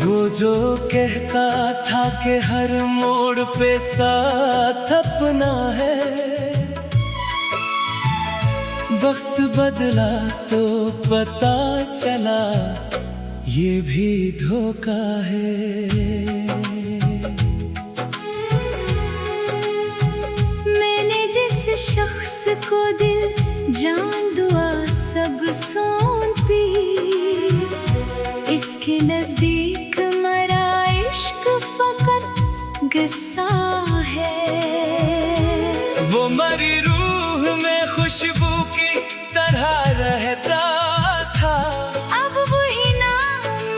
वो जो कहता था कि हर मोड़ पे साथ अपना है, वक्त बदला तो पता चला ये भी धोखा है। मैंने जिस शख्स को दिल जान दुआ सब सौंपी, इसके नजदीक मरा इश्क फकत किस्सा है। वो मरी रूह में खुशबू की तरह रहता था, अब वही ना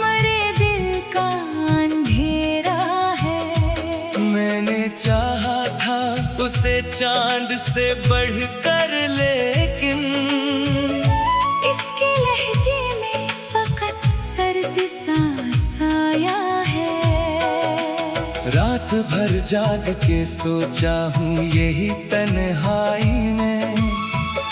मरे दिल का अंधेरा है। मैंने चाहा था उसे चांद से बढ़कर, लेकिन इसके लहजे में फकत सर्द सा साया है। रात भर जाग के सोचा हूँ यही तन्हाई में,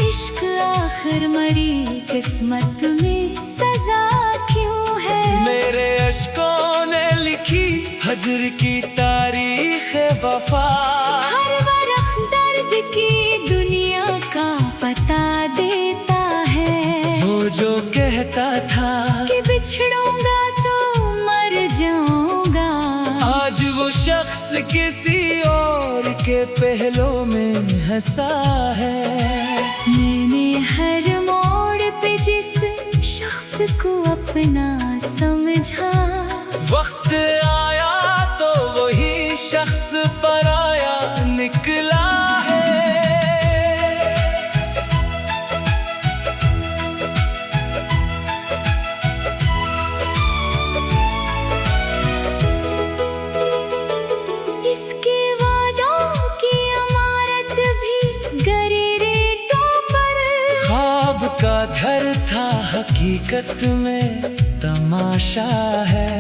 इश्क आखिर मरी किस्मत में सजा क्यों है। मेरे अश्कों ने लिखी हजर की तारीख वफा, हर वरख दर्द की दुनिया का पता देता है। वो जो कहता था कि बिछड़ूंगा तो मर जाऊंगा, आज वो शख्स किसी और के पहलों में हंसा है। मैंने हर मोड़ पे जिस शख्स को अपना समझा, वक्त आया तो वही शख्स पराया निकला है। इसके वादों की इमारत भी गरी रेतों पर, ख्वाब का घर था हकीकत में तमाशा है।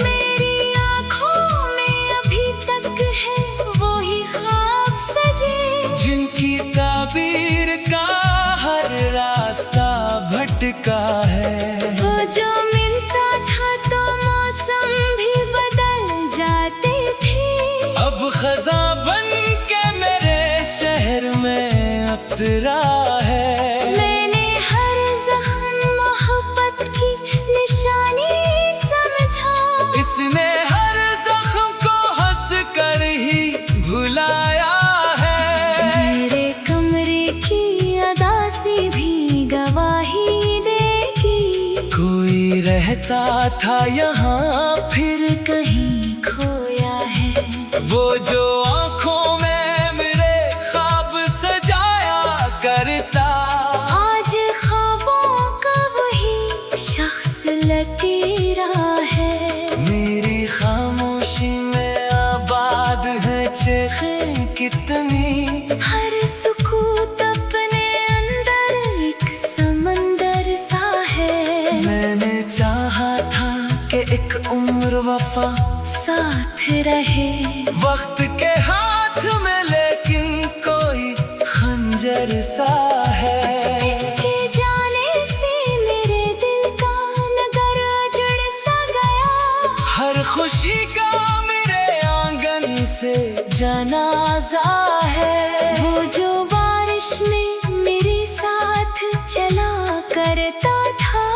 मेरी आँखों में अभी तक है वही ख्वाब सजे, जिनकी ताबीर का हर रास्ता भटका है। वो जो मिलता था तो मौसम भी बदल जाते थे, अब खज़ां बन के मेरे शहर में उतरा है। मैंने हर जख्म मोहब्बत की निशानी समझा, इसने हर जख्म को हंस कर ही भुलाया है। मेरे कमरे की अदासी भी गवाही देगी, कोई रहता था यहाँ फिर कहीं खोया है। वो जो आँखों में मेरे ख्वाब सजाया करता, आज ख्वाबों का वही शख्स लटेरा है। मेरी खामोशी में आबाद है चेखें कितनी, हर सुकूत अपने अंदर एक समंदर सा है। मैंने चाहा था कि एक उम्र वफा साथ रहे वक्त के हाथ में, लेकिन कोई खंजर सा है। इसके जाने से मेरे दिल का नगर उजड़ सा गया, हर खुशी का मेरे आंगन से जनाजा है। वो जो बारिश में मेरे साथ चला करता था,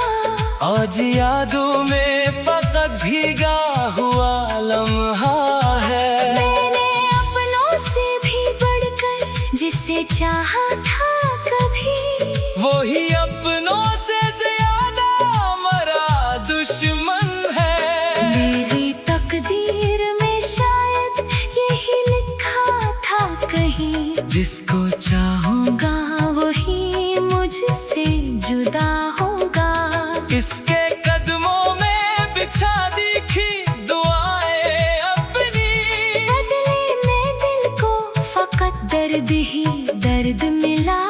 आज यादों में फकत भीगा हुआ लम्हा है। मैंने अपनों से भी बढ़कर जिसे चाहा था कभी, वही अपनों से ज्यादा मरा दुश्मन है। मेरी तकदीर में शायद यही लिखा था कहीं, जिसको चाहूंगा वही मुझसे जुदा होगा। इसके कदमों में बिछा दिखी दुआएं अपनी, बदले में दिल को फकत दर्द ही दर्द मिला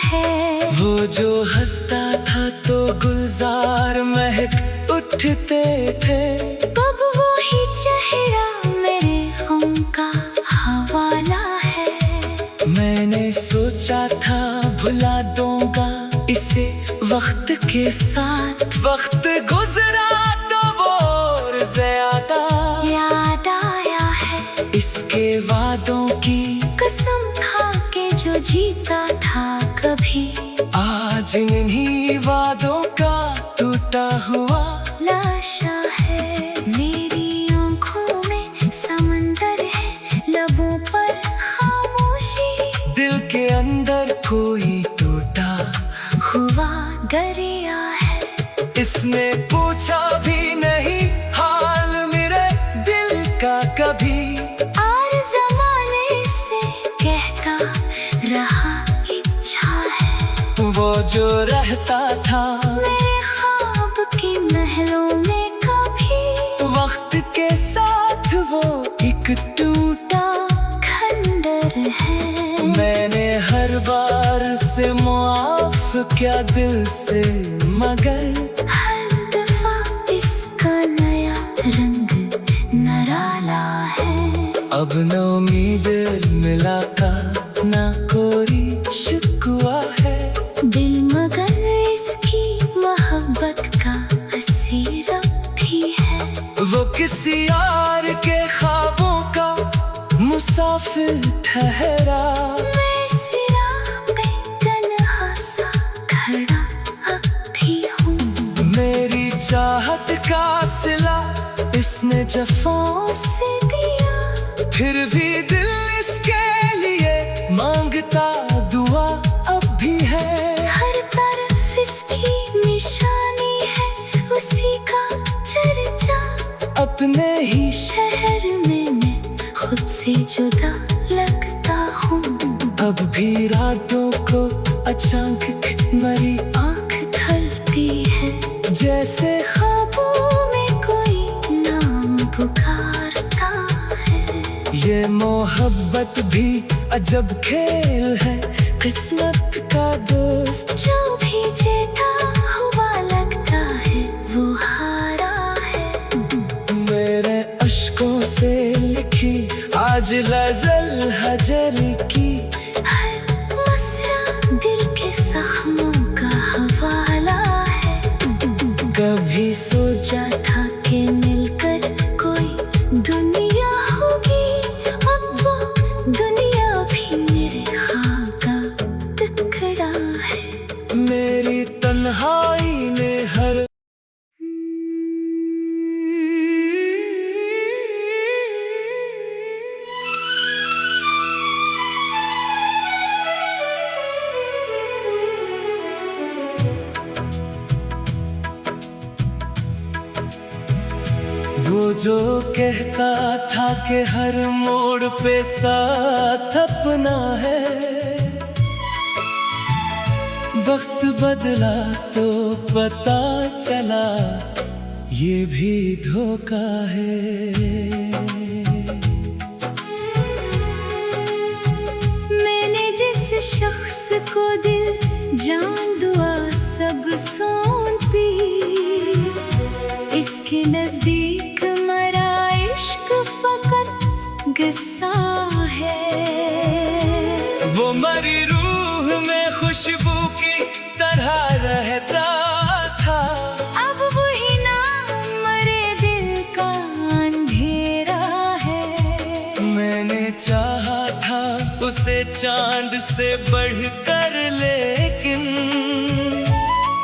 है। वो जो हंसता था तो गुलजार महक उठते थे, अब वही चेहरा मेरे गम का हवाला है। मैंने सोचा था भुला दूंगा इसे वक्त के साथ, वक्त गुजरा तो वो और ज़्यादा के वादों की कसम खा के जो जीता था कभी, आज इन्हीं वादों का टूटा हुआ लाशा है। मेरी आंखों में समंदर है, लबों पर खामोशी, दिल के अंदर कोई टूटा हुआ दरिया है। इसने पूछा भी नहीं हाल मेरे दिल का कभी, और जमाने से कहता रहा इच्छा है। वो जो रहता था मेरे ख्वाब के महलों में कभी, वक्त के साथ वो एक टूटा खंडर है। मैंने हर बार से मुआफ किया दिल से, मगर हर दफा इसका नया रंग निराला है। अब न उम्मीद मिला का ना कोई शिकवा है। दिल मगर इसकी मोहब्बत का असीर भी है। वो किसी यार के ख्वाबों का मुसाफिर ठहरा, मैं सिरा पे तन्हा सा खड़ा अब भी हूँ। मेरी चाहत का सिला इसने जफाओं से दिया, फिर भी दिल इसके लिए मांगता दुआ अब भी है। हर तरफ इसकी निशानी है, उसी का चर्चा। अपने ही शहर में मैं खुद से जुदा लगता हूँ। अब भी रातों को अचानक मेरी आँख ढलती है, जैसे ख्वाबों में कोई नाम पुकारता है। ये मोहब्बत भी अजब खेल है, किस्मत का दोस्त जो भी जीता हुआ लगता है वो हारा है। मेरे अश्कों से लिखी आज गज़ल हजर की, हर मसरा दिल के जख्मों का हवाला है। कभी सोचा था कि मिलकर कोई दुनिया होगी, अब वो दुनिया भी मेरे ख्वाब का टुकड़ा है। मेरी तन्हाई ने हर वो जो कहता था कि हर मोड़ पे साथ अपना है, वक्त बदला तो पता चला ये भी धोखा है। मैंने जिस शख्स को दिल जान दुआ सब सौंपी, इसके नजदीक मरा इश्क फकत किस्सा है। वो मरी रूह में खुशबू की तरह रहता था, अब वही नाम मरे दिल का अंधेरा है। मैंने चाहा था उसे चांद से बढ़कर, लेकिन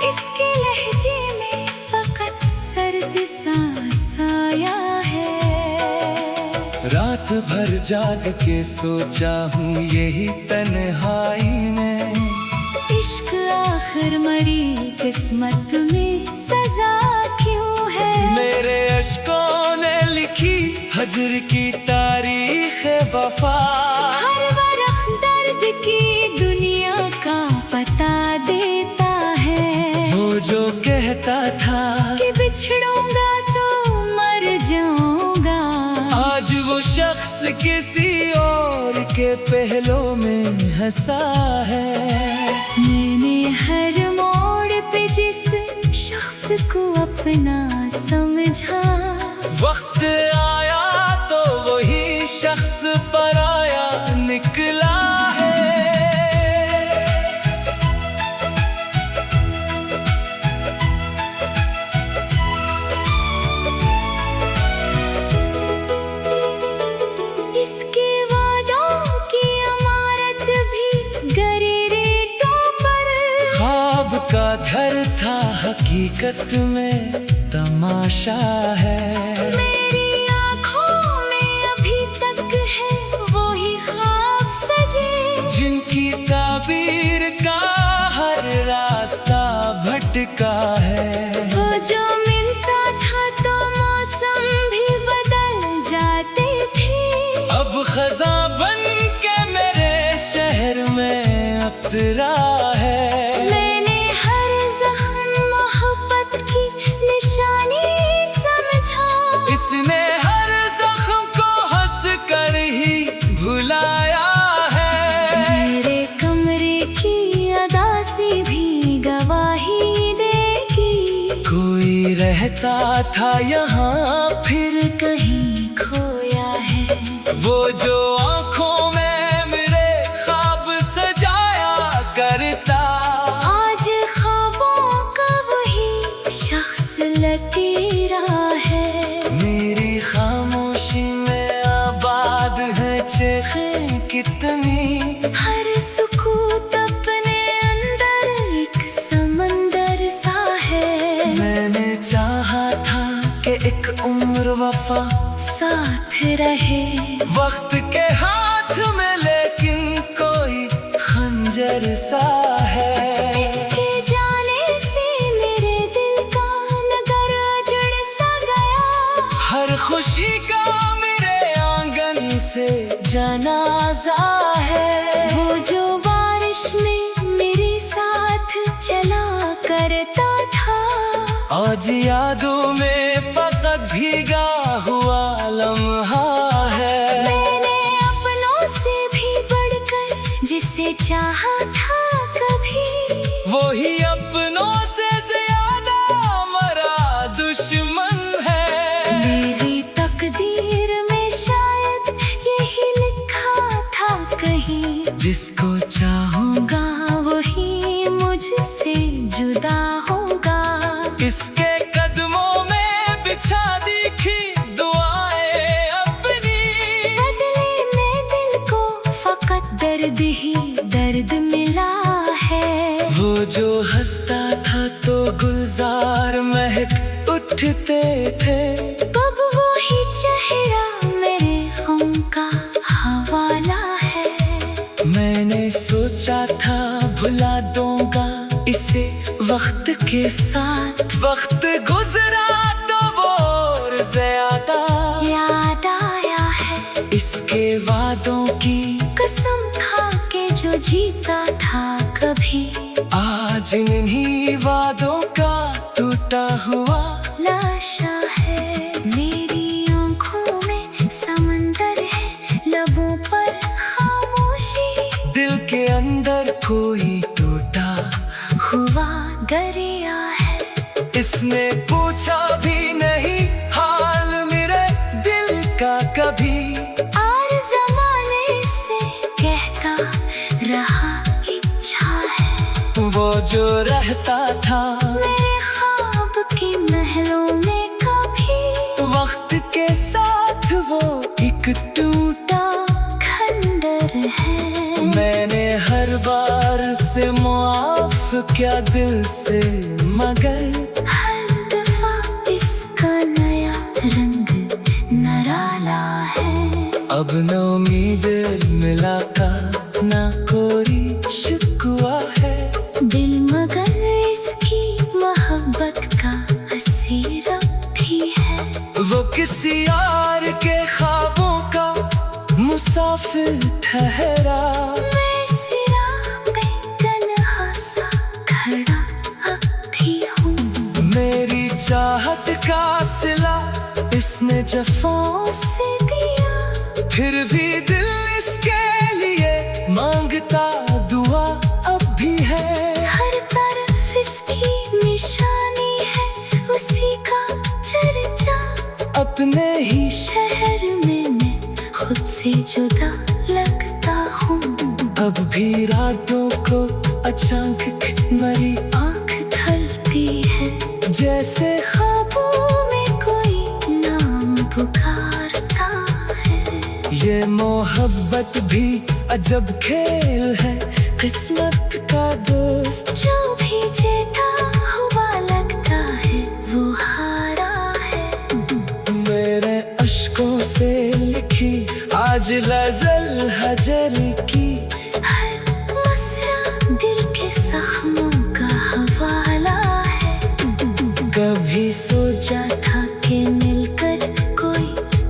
इसके लहजे में फकत सर्द सा साया है। रात भर जाग के सोचा हूँ यही तन्हाई में, इश्क आखिर मरी किस्मत में सजा क्यों है। मेरे अश्कों ने लिखी हजर की तारीख वफा, हर वरख दर्द की दुनिया का पता देता है। वो जो कहता था कि बिछड़ूंगा तो मर जाऊंगा, आज वो शख्स किसी और के पहलों में हंसा है। मैंने हर मोड़ पे जिस शख्स को अपना समझा, वक्त आया तो वही शख्स पराया निकला है। इसके हकीकत में तमाशा है। मेरी आँखों में अभी तक है वो ही ख्वाब सजे, जिनकी ताबीर का हर रास्ता भटका है। वो जो मिलता था तो मौसम भी बदल जाते थे, अब खजा बन के मेरे शहर में उतरा है। मैंने हर जख्म मोहब्बत की निशानी समझा, इसने हर जख्म को हंस कर ही भुलाया है। मेरे कमरे की अदासी भी गवाही देगी, कोई रहता था यहाँ फिर कहीं खोया है। वो जो आँखों में मेरे ख्वाब सजाया करता, आज ख्वाबों का वही शख्स लकीरा है। मेरी खामोशी में आबाद है चेखें कितनी। हर सुकूत अपने अंदर एक समंदर सा है। मैंने चाहा था कि एक उम्र वफा साथ रहे वक्त के हाथ में, लेकिन कोई खंजर सा है। इसके जाने से मेरे दिल का नगर उजड़ सा गया, हर खुशी का मेरे आंगन से जनाजा है। वो जो बारिश में मेरे साथ चला करता था, आज यादों में फकत भीगा हुआ लम्हा है। मैंने अपनों से भी बढ़कर जिसे चाहा था कभी, वो ही अपनों से ज्यादा मरा दुश्मन है। मेरी तकदीर में शायद यही लिखा था कहीं, जिसको चाहूंगा वही मुझसे जुदा होगा। इसके कदमों में बिछा दिखी दुआएं अपनी, बदले में दिल को फकत दर्द ही दर्द मिला है। वो जो हंसता था तो गुलजार महक उठते थे, कब वो ही चेहरा मेरे गम का हवाला है। मैंने सोचा था भुला दूंगा इसे वक्त के साथ, वक्त गुजरा तो वो और ज्यादा याद आया है इसके वादों की कसम खा के जो जीता था कभी, आज इन्हीं वादों का टूटा हुआ लाशा है। मेरी आँखों में समंदर है, लबों पर खामोशी, दिल के अंदर कोई टूटा हुआ दरिया है। इसने पूछा भी नहीं हाल मेरे दिल का कभी, और जमाने से कहता रहा इच्छा है। वो जो रहता था मेरे ख्वाब के महलों में कभी, वक्त के साथ वो एक टूटा खंडर है। मैंने हर बार से मुआफ किया दिल से, मगर हर दफा इसका नया रंग नराला है। अब न उम्मीद मिला का ना कोई शिकवा है। दिल मगर इसकी मोहब्बत का असीर भी है। वो किसी यार के ख्वाबों का मुसाफिर ठहरा, मैं सिरा पे तन्हा सा खड़ा अब भी हूँ। मेरी चाहत का सिला इसने जफाओं से दिया, फिर भी दिल इसके लिए मांगता दुआ अब भी है। हर तरफ इसकी निशानी है, उसी का चर्चा। अपने ही शहर में मैं खुद से जुदा लगता हूँ। अब भी रातों को अचानक मेरी आँख ढलती है, जैसे ख्वाबों में कोई नाम पुकारता है। ये मोहब्बत भी अजब खेल है, किस्मत का दोस्त जो भी जीता हुआ लगता गजल हजर की, हर मसरा दिल के जख्मों का हवाला है। कभी सोचा था कि मिलकर कोई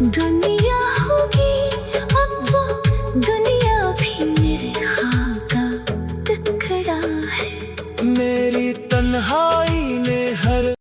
दुनिया होगी, अब वो दुनिया भी मेरे ख्वाब का टुकड़ा है। मेरी तन्हाई ने हर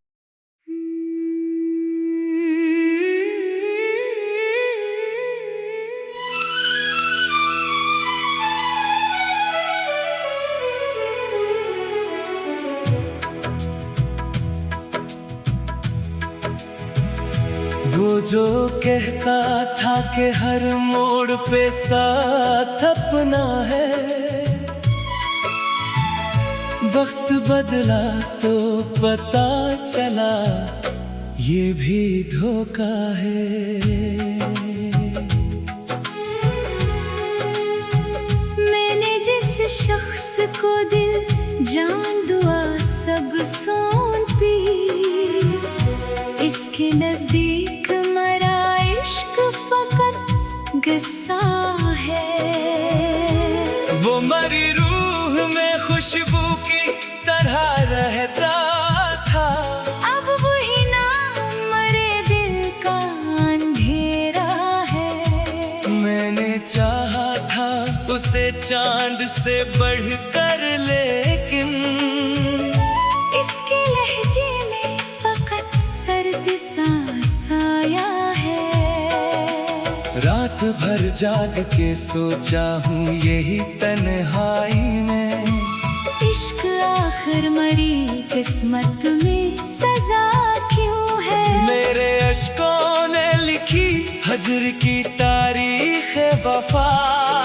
वो जो कहता था कि हर मोड़ पे साथ अपना है, वक्त बदला तो पता चला ये भी धोखा है। मैंने जिस शख्स को दिल जान दुआ सब सौंपी, इसके नजदीक मरा इश्क फकत किस्सा है। वो मरी रूह में खुशबू की तरह रहता था, अब वही ना मरे दिल का अंधेरा है। मैंने चाहा था उसे चांद से बढ़कर, लेकिन इसके लहजे में फकत सर्द सा साया है। रात भर जाग के सोचा हूँ यही तन्हाई में, इश्क आखिर मरी किस्मत में सजा क्यों है। मेरे अश्कों ने लिखी हजर की तारीख वफा,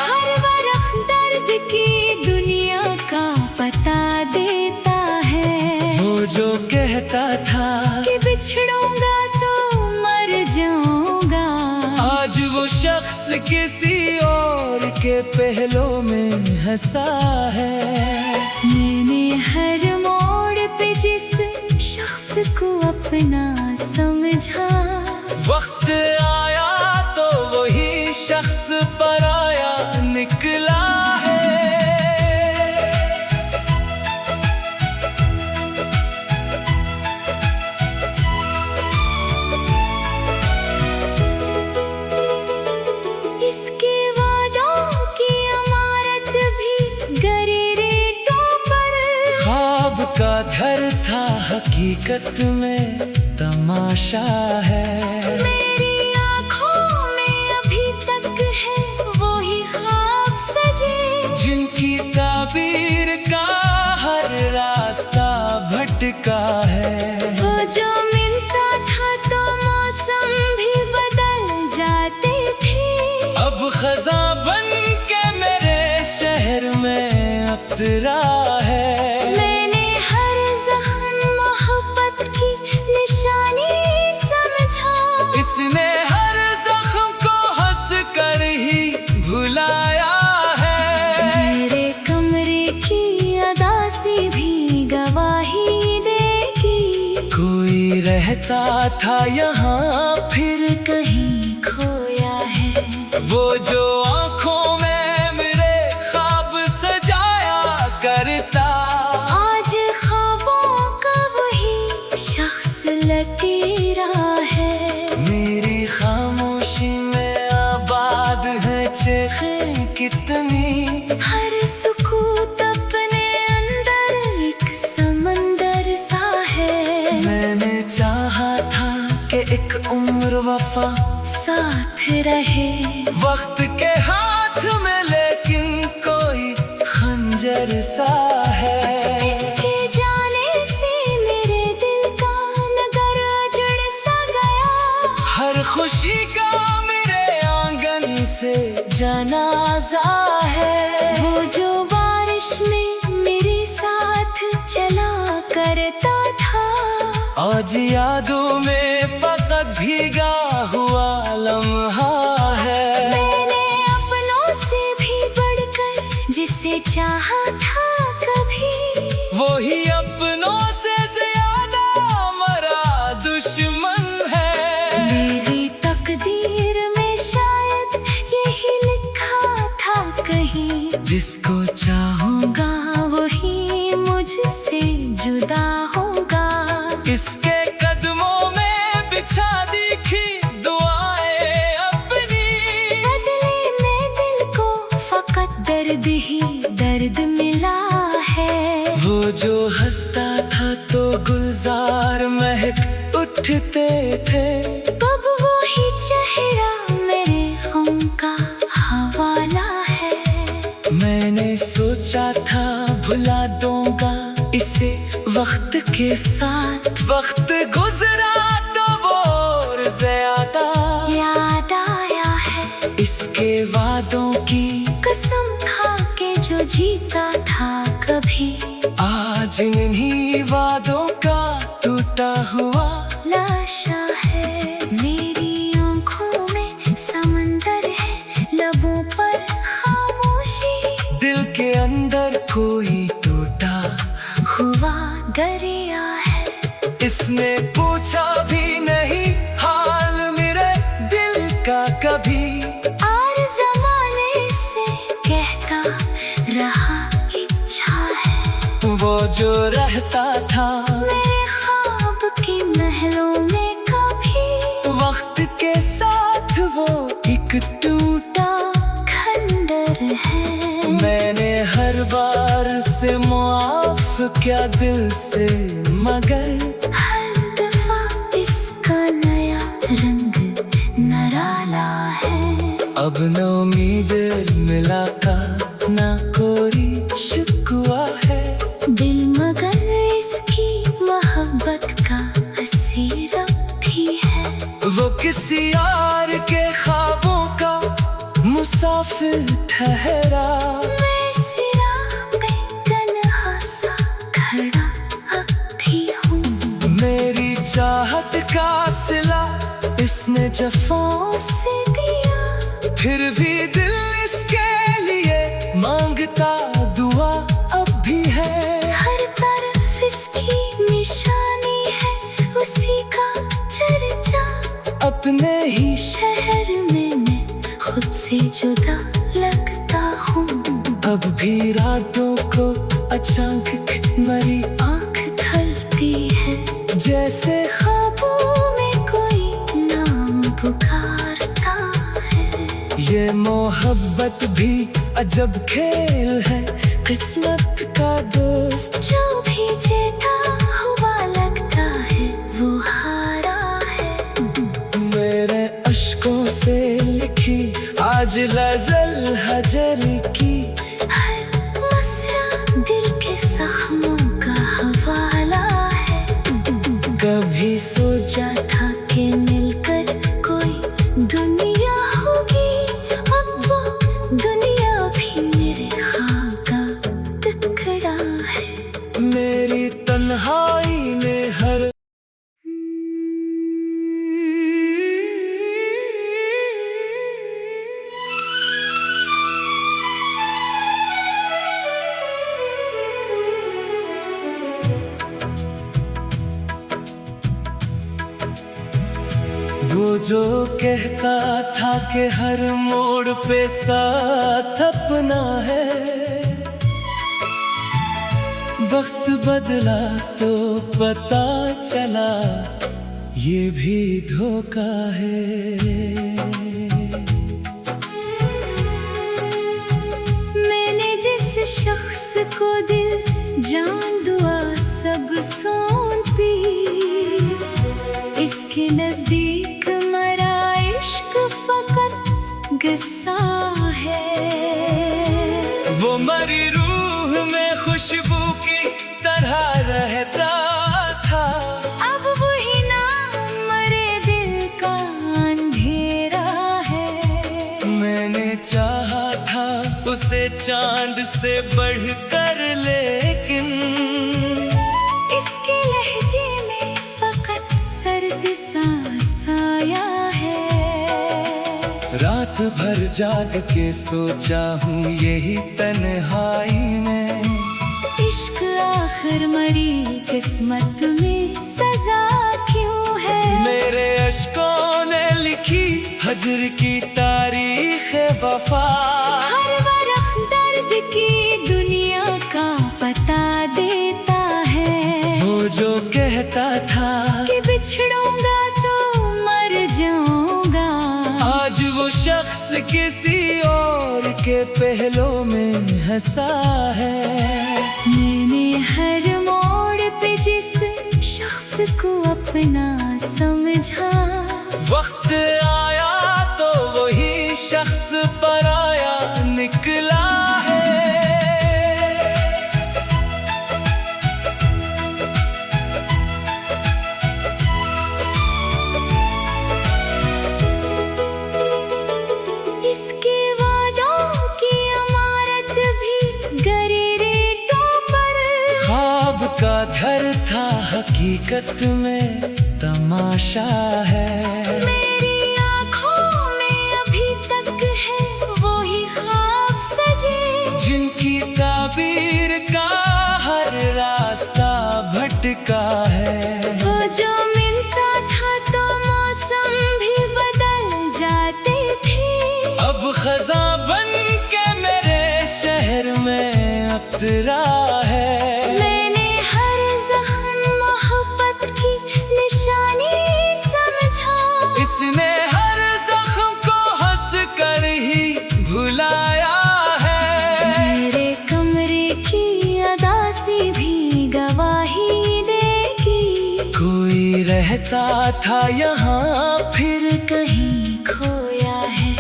हर वरख दर्द की दुनिया का पता देता है। वो जो कहता था कि बिछड़ूंगा तो मर जाऊंगा, आज वो शख्स किसी और के पहलों में हंसा है। मैंने हर मोड़ पे जिस शख्स को अपना समझा, वक्त आया तो वही शख्स पराया निकला है। इसके वादों की इमारत भी गरी रेतों पर, ख्वाब का घर था हकीकत में तमाशा है। मेरी आँखों में अभी तक है वही ख्वाब सजे, जिनकी ताबीर का हर रास्ता भटका है। वो जो मिलता था तो मौसम भी बदल जाते थे, अब खजा बन के मेरे शहर में उतरा है। मैंने हर जख्म मोहब्बत की निशानी समझा, इसने हर जख्म को हंस कर ही भुलाया है। मेरे कमरे की अदासी भी गवाही देगी, कोई रहता था यहाँ फिर कहीं खोया है। वो जो आँखों में मेरे ख्वाब सजाया करता, आज ख्वाबों का वही शख्स लटेरा है। मेरी खामोशी में आबाद है चेखें कितनी, हर सुकूत अपने अंदर एक समंदर सा है। मैंने चाहा था कि एक उम्र वफा साथ रहे, वक्त के हाथ में, लेकिन कोई खंजर सा है। इसके जाने से मेरे दिल का नगर उजड़ सा गया, हर खुशी का मेरे आंगन से जनाजा है। वो जो बारिश में मेरे साथ चला करता था, आज यादों में फकत भीगा हुआ लम्हा है। मैंने अपनों से भी बढ़कर जिसे चाहा था कभी, वो ही अपनों से ज्यादा मरा दुश्मन है। मेरी तकदीर में शायद यही लिखा दिखते थे। अब वही चेहरा मेरे गम का हवाला है। मैंने सोचा था भुला दूंगा इसे वक्त के साथ, वक्त गुजरा तो वो और ज्यादा याद आया है इसके वादों की कसम खा के जो जीता था कभी। आज इन्हीं वादों का टूटा हुआ लाशा है। मेरी आंखों में समंदर है, लबों पर खामोशी, दिल के अंदर कोई टूटा हुआ दरिया है। इसने पूछा भी नहीं हाल मेरे दिल का कभी, और जमाने से कहता रहा इच्छा है। वो जो रहता था मेरे ख्वाब के महलों में कभी, वक्त के साथ वो एक टूटा खंडर है। मैंने हर बार से मुआफ किया दिल से, मगर हर दफा इसका नया रंग निराला है। अब न उम्मीद मिला का ना कोई शिकवा है। दिल मगर इसकी मोहब्बत का असीर भी है। वो किसी यार के ख्वाबों का मुसाफिर ठहरा। मैं सिरा पे तन्हा सा खड़ा अब भी हूँ। मेरी चाहत का सिला इसने जफाओं से दिया, फिर भी दिल इसके लिए मांगता दुआ अब भी है। हर तरफ इसकी निशानी है, उसी का चर्चा। अपने ही शहर में मैं खुद से जुदा लगता हूँ। अब भी रातों को अचानक मेरी आँख ढलती है, जैसे ख्वाबों में कोई नाम पुकारता है। ये मोहब्बत भी अजब खेल है, किस्मत का दोस्त जो भी जीता हुआ लगता है वो हारा है। मेरे अश्कों से लिखी आज गज़ल हजरी की, हर मसरा दिल के जख्मों का हवाला है। कभी सोचा था कि मिलकर कोई दुनिया होगी, अब वो दुनिया भी मेरे ख्वाब का टुकड़ा है। मेरी तन्हाई में हर वो जो कहता था कि हर मोड़ पे साथ अपना है, वक्त बदला तो पता चला ये भी धोखा है। मैंने जिस शख्स को दिल जान दुआ सब सौंपी, इसके नजदीक मरा इश्क फकत किस्सा है। वो मरी रूह में खुशबू की तरह रहता था, अब वही नाम मरे दिल का अंधेरा है। मैंने चाहा था उसे चांद से बढ़कर, लेकिन इसके लहजे में फकत सर्द सा साया है। रात भर जाग के सोचा हूँ यही तन्हाई में, इश्क आखिर मरी किस्मत में सजा क्यों है। मेरे अश्कों ने लिखी हजर की तारीख वफा, हर वरख दर्द की दुनिया का पता देता है। वो जो कहता था कि बिछड़ूंगा तो मर जाऊंगा, आज वो शख्स किसी और के पहलों में हंसा है। मैंने हर मोड़ पे जिस शख्स जिसको अपना समझा। वक्त आया तो वही शख्स पराया निकला है। इसके वादों की इमारत भी गरी रेतों पर। ख्वाब का घर था हकीकत में तमाशा है। मेरी आँखों में अभी तक है वही ख्वाब सजे, जिनकी ताबीर का हर रास्ता भटका है। वो जो मिलता था तो मौसम भी बदल जाते थे। अब खज़ां बन के मेरे शहर में उतरा है। मैंने हर जख्म मोहब्बत की निशानी समझा। इसने हर जख्म को हंस कर ही भुलाया है। मेरे कमरे की अदासी भी गवाही देगी। कोई रहता था यहाँ फिर कहीं खोया है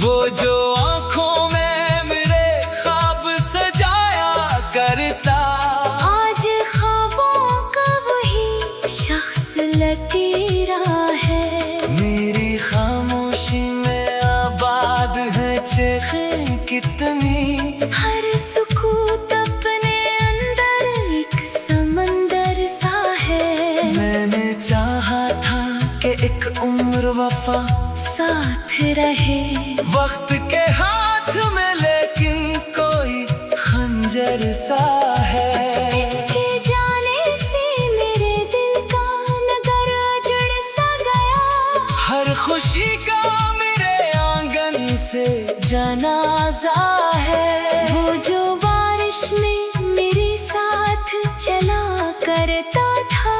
वो जो आँखों में मेरे ख्वाब सजाया करता। आज ख्वाबों का वही शख्स लटेरा है। मेरी खामोशी में आबाद है चेखें कितनी। हर सुकूत अपने अंदर एक समंदर सा है। मैंने चाहा था कि एक उम्र वफा साथ रहे वक्त के हाथ में, लेकिन कोई खंजर सा है। इसके जाने से मेरे दिल का नगर उजड़ सा गया। हर खुशी का मेरे आंगन से जनाजा है। वो जो बारिश में मेरे साथ चला करता था,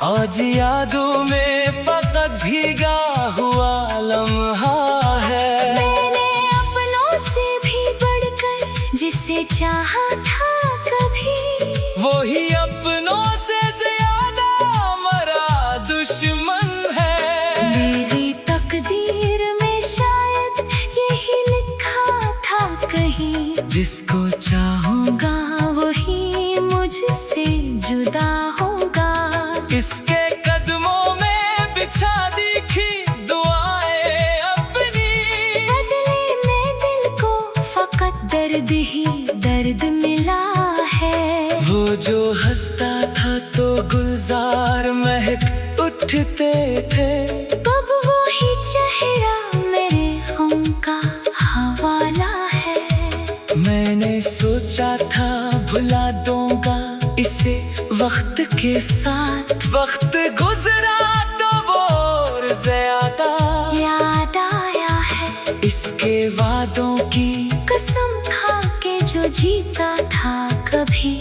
आज यादों में फकत भीगा हुआ लम्हा है। मैंने अपनों से भी बढ़कर जिसे चाहा था कभी, वही अपनों से ज्यादा मरा दुश्मन है। मेरी तकदीर में शायद यही लिखा था कहीं, जिसको चाहूंगा वही मुझसे जुदा होगा। इसके कदमों में बिछा दिखी दुआएं अपनी। बदले में दिल को फकत दर्द ही दर्द मिला है। वो जो हंसता था तो गुलजार महक उठते थे। अब वही चेहरा मेरे गम का हवाला है। मैंने सोचा था भुला दूंगा इसे वक्त के साथ। वक्त गुजरा तो वो और ज्यादा याद आया है इसके वादों की कसम खा के जो जीता था कभी।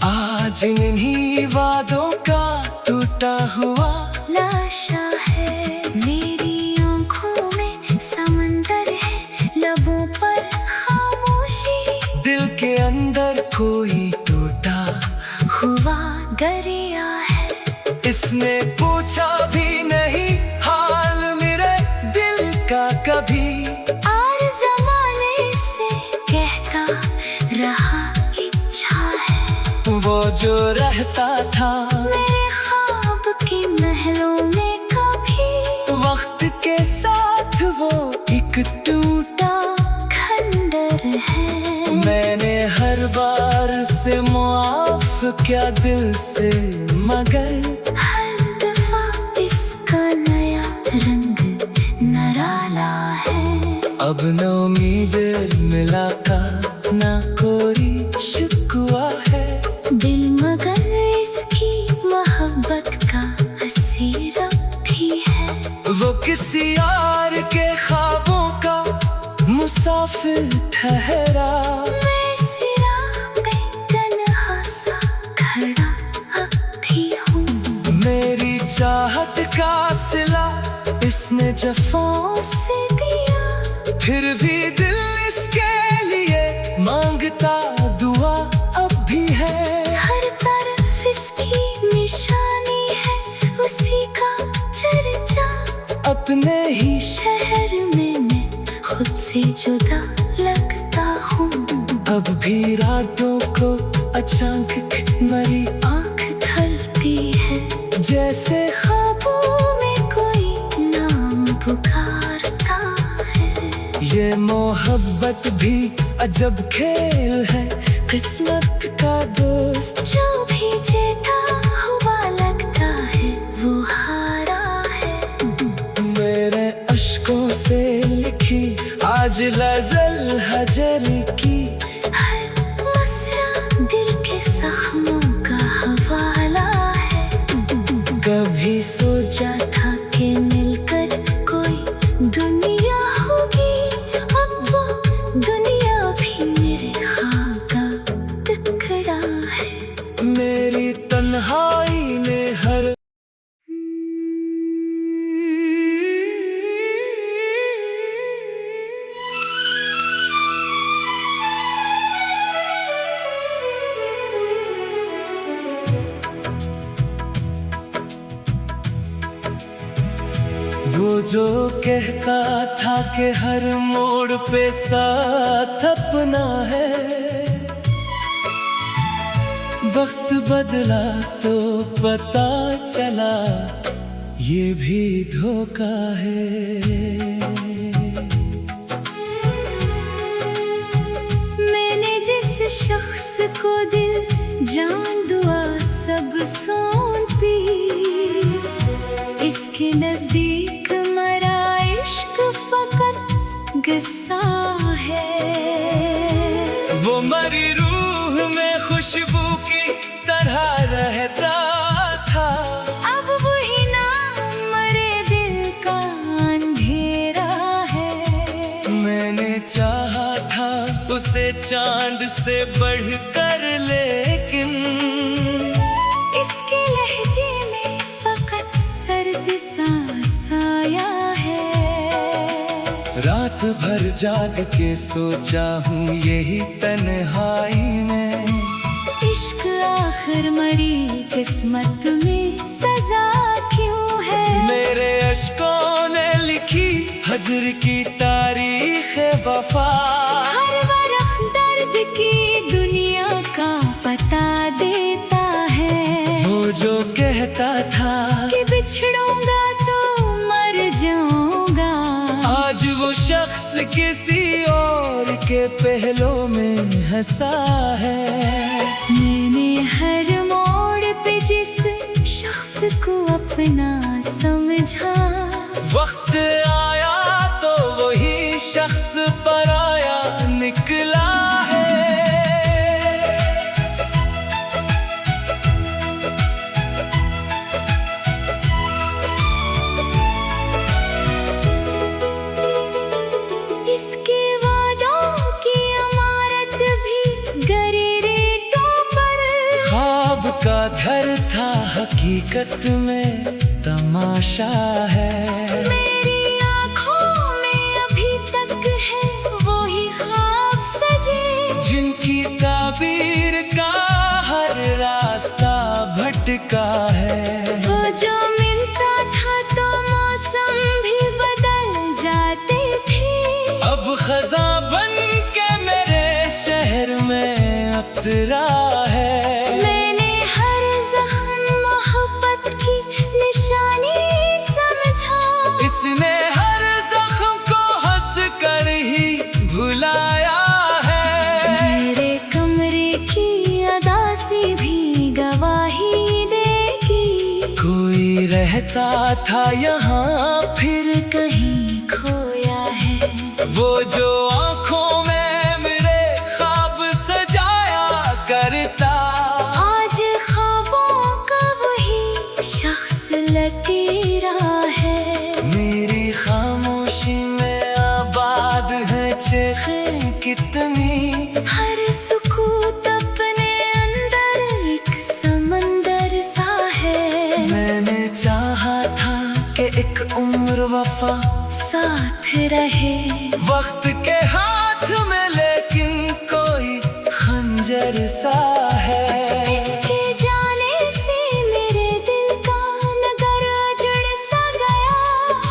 आज इन्हीं वादों का टूटा हुआ लाशा है। मेरी आँखों में समंदर है, लबों पर खामोशी। दिल के अंदर कोई टूटा हुआ दरिया है। इसने पूछा भी नहीं हाल मेरे दिल का कभी। और जमाने से कहता रहा इच्छा है। वो जो रहता था मेरे ख्वाब के महलों में कभी, वक्त के साथ वो एक टूटा खंडर है। मैंने हर बार से मुआफ किया दिल से, मगर हर दफा इसका नया रंग नराला है। अब न उम्मीद मिला का ना कोई शिकवा है। दिल मगर इसकी मोहब्बत का असीर भी है। वो किसी यार के ख्वाबों का मुसाफिर ठहरा। मैं सिरा पे तन्हा सा खड़ा अब भी हूँ। मेरी चाहत का सिला इसने जफाओं से दिया, फिर भी दिल इसके लिए मांगता दुआ अब भी है। हर तरफ इसकी निशानी है, अपने ही शहर में मैं खुद से जुदा लगता हूँ। अब भी रातों को अचानक मेरी आँख ढलती है, जैसे ख्वाबों में कोई नाम पुकारता है। ये मोहब्बत भी अजब खेल है, किस्मत का दोस्त जो भी जीता हुआ लगता है वो हारा है। मेरे अश्कों से लिखी आज गज़ल हजरी की, हर मसरा दिल के जख्मों का हवाला है। कभी सोचा था कि मिलकर कोई दुनिया होगी, अब वो दुनिया भी मेरे ख्वाब का टुकड़ा है। मेरी तन्हाई में हर वो जो कहता था कि हर मोड़ पे साथ अपना है, वक्त बदला तो पता चला ये भी धोखा है। मैंने जिस शख्स को दिल जान दुआ सब सौंपी, इसके नजदीक मरा इश्क फकत किस्सा है। वो मरी रूह में खुशबू की तरह रहता था, अब वही ना मरे दिल का अंधेरा है। मैंने चाहा था उसे चांद से बढ़कर, लेकिन इसके लहजे में फकत सर्द सांस आया है। रात भर जाग के सोचा हूँ यही तन्हाई में, इश्क आखिर मरी किस्मत में सजा क्यों है। मेरे अश्कों ने लिखी हजर की तारीख वफा, हर वरख दर्द की दुनिया का पता देता है। वो जो कहता था कि बिछड़ूंगा तो मर जाऊंगा, आज वो शख्स किसी और के पहलों में हंसा है। मैंने हर मोड़ पे जिस शख्स को अपना समझा, वक्त आया तो वही शख्स पराया निकला है। इसके वादों की इमारत भी गरी रेतों पर, ख्वाब का घर था हकीकत में तमाशा है। मेरी आँखों में अभी तक है वही ख्वाब सजे, जिनकी ताबीर का हर रास्ता भटका है। वो जो मिलता था तो मौसम भी बदल जाते थे, अब खजा बन के मेरे शहर में उतरा है। मैंने हर जख्म मोहब्बत की निशानी समझा, इसने हर जख्म को हंस कर ही भुलाया है। मेरे कमरे की अदासी भी गवाही देगी, कोई रहता था यहाँ फिर कहीं खोया है। वो जो आँखों में मेरे ख्वाब सजाया करता, आज ख्वाबों का वही शख्स लटेरा है। मेरी खामोशी में आबाद है चेखें कितनी, हर सुकूत अपने अंदर एक समंदर सा है। मैंने चाहा था कि एक उम्र वफा साथ रहे, वक्त के हाथ में, लेकिन कोई खंजर सा है। इसके जाने से मेरे दिल का नगर उजड़ सा गया,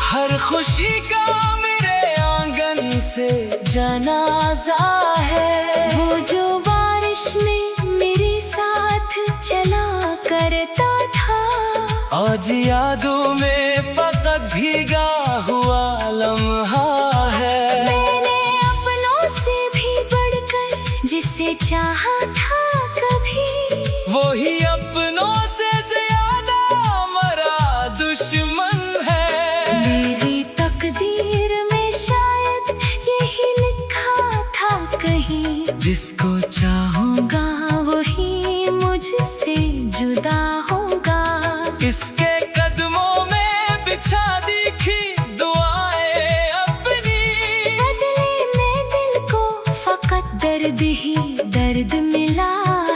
हर हर खुशी का मेरे आंगन से जनाजा है। वो जो बारिश में मेरे साथ चला करता था, आज यादों में फकत भीगा हुआ लम्हा है। मैंने अपनों से भी बढ़कर जिसे चाहा था कभी, वही अपनों से ज्यादा मरा दुश्मन है। मेरी तकदीर में शायद यही लिखा था कहीं, जिसको चाहूंगा वही मुझसे जुदा होगा। इसके कदमों में बिछा दिखी दुआएं अपनी, बदले में दिल को फकत दर्द ही दर्द मिला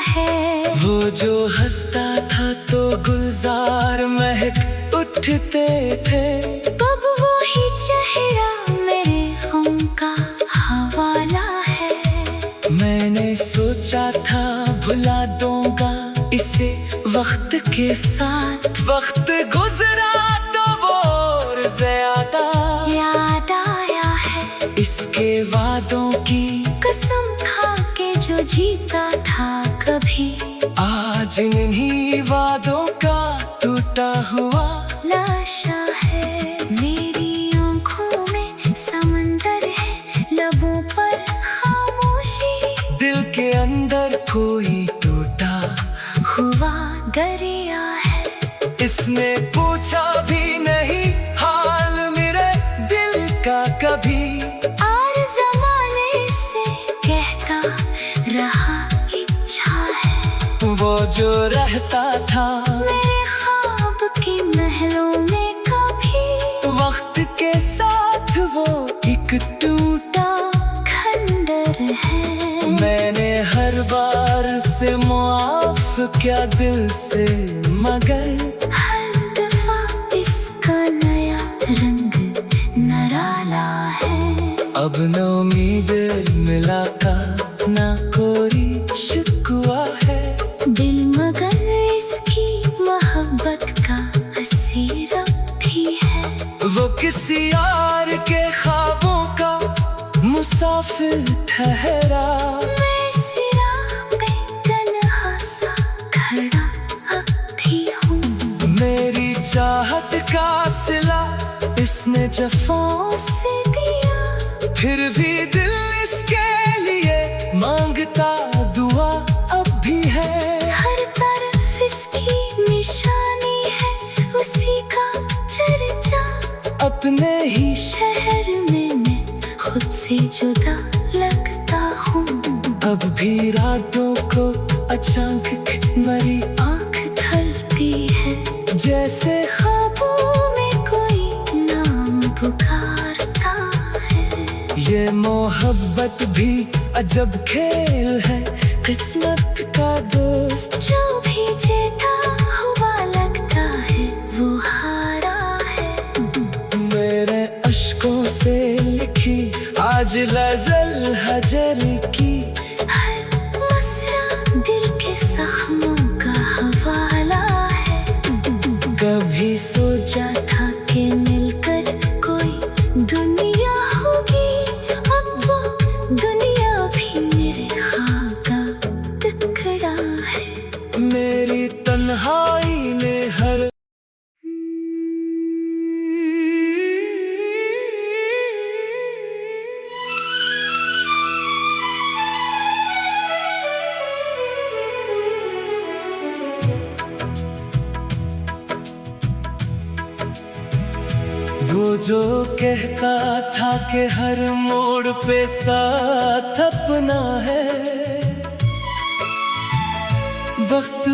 है। वो जो हंसता था तो गुलजार महक उठते थे, अब वही चेहरा मेरे गम का हवाला है। मैंने सोचा था भुला दूंगा इसे वक्त के साथ, वक्त गुजरा तो वो और ज्यादा याद आया है इसके वादों की कसम खा के जो जीता था कभी, आज इन्हीं वादों का टूटा हुआ लाशा है। मेरी आंखों में समंदर है, लबों पर खामोशी, दिल के अंदर कोई टूटा हुआ दरिया है। इसने पूछा भी नहीं हाल मेरे दिल का कभी, और जमाने से कहता रहा इच्छा है। वो जो रहता था मेरे ख्वाब के महलों में कभी, वक्त के साथ वो एक टूटा खंडर है। मैंने हर बार से मुआफ किया दिल से, मगर हर दफा इसका नया रंग निराला है। अब न उम्मीद मिला का ना कोई शिकवा है। दिल मगर इसकी मोहब्बत का असीर भी है। वो किसी यार के ख्वाबों का मुसाफिर ठहरा, मैं सिरा पे तन्हा सा खड़ा अब भी हूँ। मेरी चाहत का सिला इसने जफाओं से दिया, फिर भी दिल इसके लिए मांगता दुआ अब भी है। हर तरफ इसकी निशानी है, उसी का चर्चा। अपने ही शहर में मैं खुद से जुदा लगता हूँ। अब भी रातों को अचानक मेरी आँख ढलती है, जैसे ख्वाबों में कोई नाम पुकारता है। ये मोहब्बत भी अजब खेल है, किस्मत का दोस्त जो भी जीता हुआ लगता है वो हारा है। मेरे अश्कों से लिखी आज गज़ल हजर की, हर मसरा दिल के जख्मों का हवाला है। कभी सोचा था कि मिलकर कोई दुनिया होगी, अब वो दुनिया भी मेरे ख्वाब का टुकड़ा है। मेरी तन्हाई में हर वो जो कहता था कि हर मोड़ पे साथ अपना है, वक्त